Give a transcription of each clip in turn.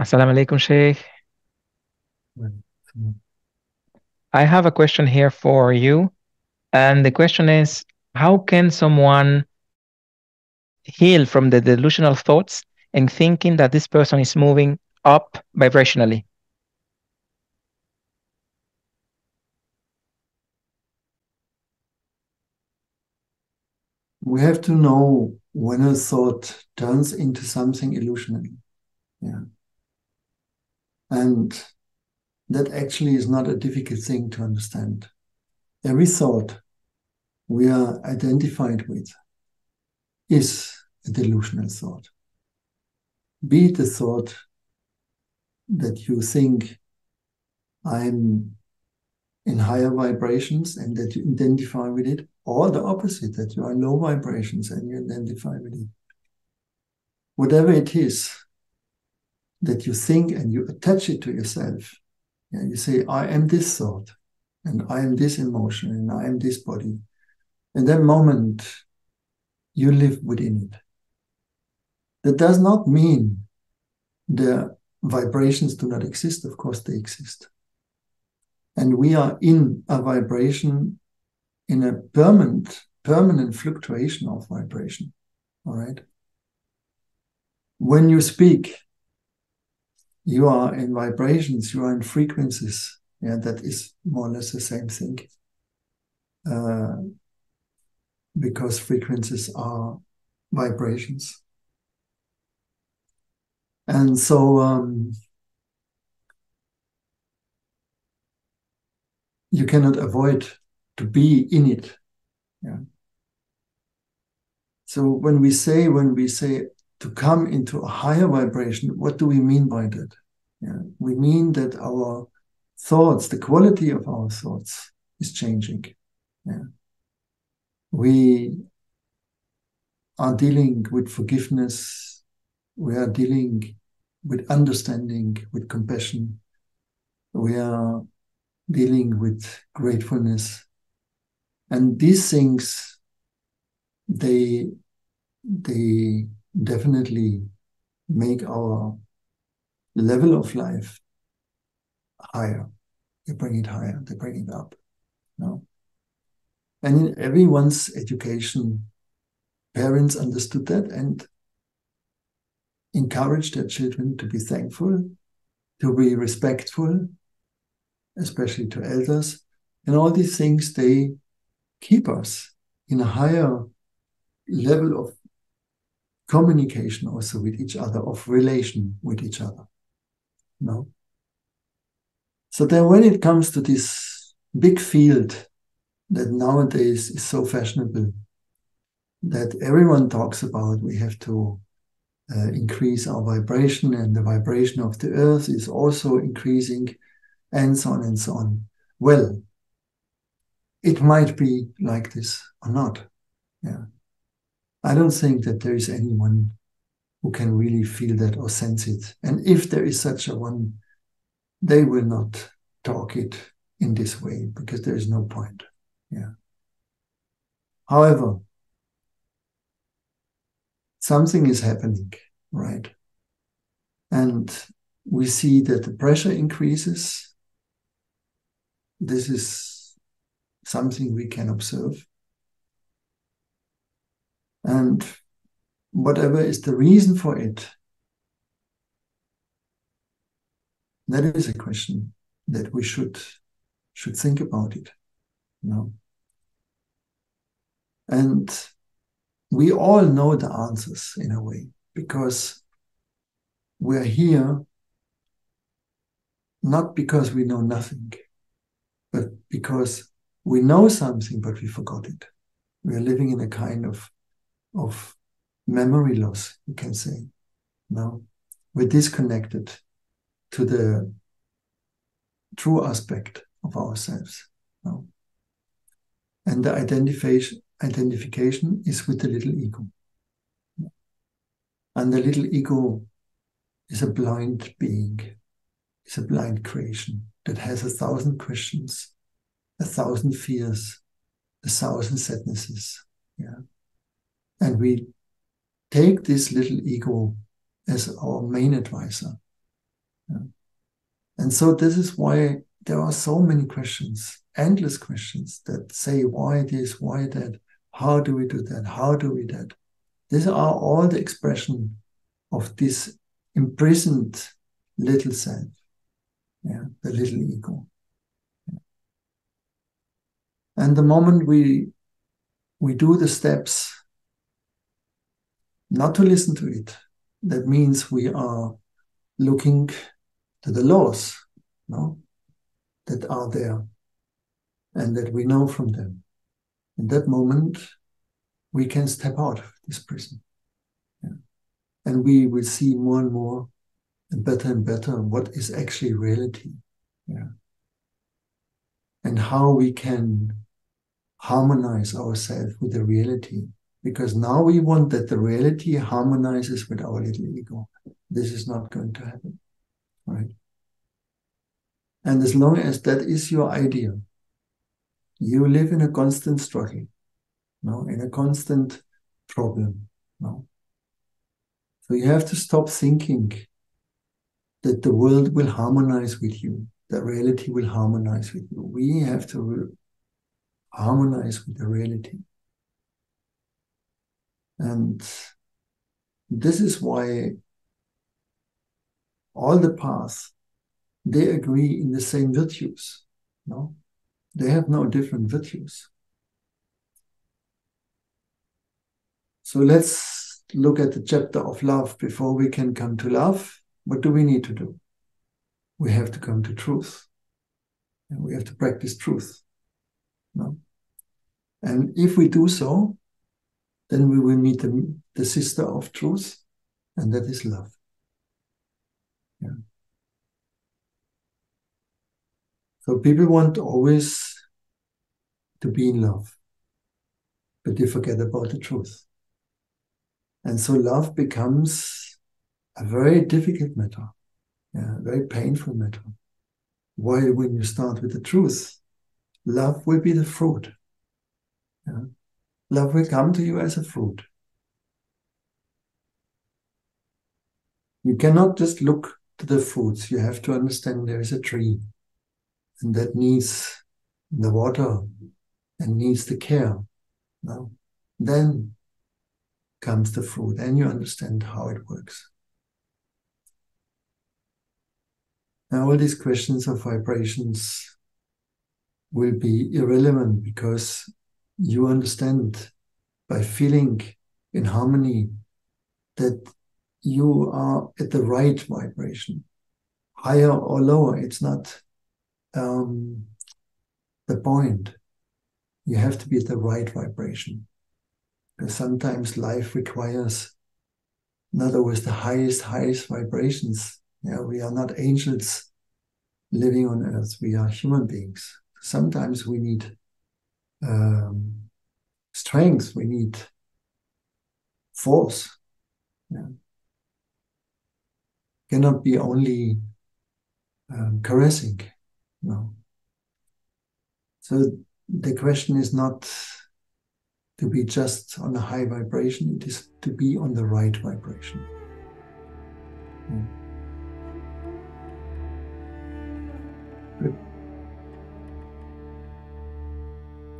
Assalamu alaikum, Sheikh. Right. So I have a question here for you. And the question is, how can someone heal from the delusional thoughts and thinking that this person is moving up vibrationally? we have to know when a thought turns into something illusional. Yeah. And that actually is not a difficult thing to understand. Every thought we are identified with is a delusional thought. Be it the thought that you think I'm in higher vibrations and that you identify with it, or the opposite, that you are low vibrations and you identify with it. Whatever it is that you think and you attach it to yourself, yeah, you say, I am this thought, and I am this emotion, and I am this body. In that moment, you live within it. That does not mean the vibrations do not exist. Of course, they exist. And we are in a vibration, in a permanent fluctuation of vibration. All right. When you speak, you are in vibrations, you are in frequencies. Yeah, that is more or less the same thing. Because frequencies are vibrations. And so you cannot avoid to be in it. Yeah. So when we say to come into a higher vibration, what do we mean by that? Yeah. We mean that our thoughts, the quality of our thoughts is changing. Yeah. We are dealing with forgiveness. We are dealing with understanding, with compassion. We are dealing with gratefulness. And these things, they definitely make our level of life higher. They bring it higher, they bring it up. No? And in everyone's education, parents understood that and encouraged their children to be thankful, to be respectful, especially to elders. And all these things, they keep us in a higher level of communication also with each other, of relation with each other. No? So then when it comes to this big field that nowadays is so fashionable, that everyone talks about, we have to increase our vibration, and the vibration of the earth is also increasing, and so on and so on. Well, it might be like this or not. Yeah. I don't think that there is anyone who can really feel that or sense it. And if there is such a one, they will not talk it in this way because there is no point. Yeah. However, something is happening, right? And we see that the pressure increases. This is something we can observe. And whatever is the reason for it, that is a question that we should think about it. You know? And we all know the answers in a way, because we're here not because we know nothing, but because we know something, but we forgot it. We are living in a kind of memory loss, you can say. No, we're disconnected to the true aspect of ourselves. No? And the identification is with the little ego. And the little ego is a blind being, is a blind creation that has 1,000 questions, 1,000 fears, 1,000 sadnesses. Yeah. And we take this little ego as our main advisor. Yeah. And so this is why there are so many questions, endless questions that say, why this, why that, how do we do that, how do we that? These are all the expression of this imprisoned little self, yeah, the little ego. And the moment we do the steps not to listen to it, that means we are looking to the laws, no, that are there and that we know from them. In that moment, we can step out of this prison. Yeah. And we will see more and better what is actually reality. Yeah. And how we can harmonize ourselves with the reality. Because now we want that the reality harmonizes with our little ego. This is not going to happen, right? And as long as that is your idea, you live in a constant struggle, no, in a constant problem, no. So you have to stop thinking that the world will harmonize with you, that reality will harmonize with you. We have to harmonize with the reality. And this is why all the paths, they agree in the same virtues, no? They have no different virtues. So let's look at the chapter of love. Before we can come to love, what do we need to do? We have to come to truth. And we have to practice truth. No? And if we do so, then we will meet the sister of truth, and that is love. Yeah. So people want always to be in love, but they forget about the truth. And so love becomes a very difficult matter, yeah, a very painful matter. While when you start with the truth, love will be the fruit. Yeah? Love will come to you as a fruit. You cannot just look to the fruits. You have to understand there is a tree, and that needs the water and needs the care. No? Then comes the fruit, and you understand how it works. Now, all these questions of vibrations will be irrelevant because you understand by feeling in harmony that you are at the right vibration, higher or lower. It's not the point. You have to be at the right vibration. Because sometimes life requires not always the highest vibrations. Yeah, we are not angels living on earth. We are human beings. Sometimes we need strength. We need force. Yeah. Cannot be only caressing. No. So the question is not to be just on a high vibration. It is to be on the right vibration. Yeah. Good.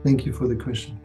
Thank you for the question.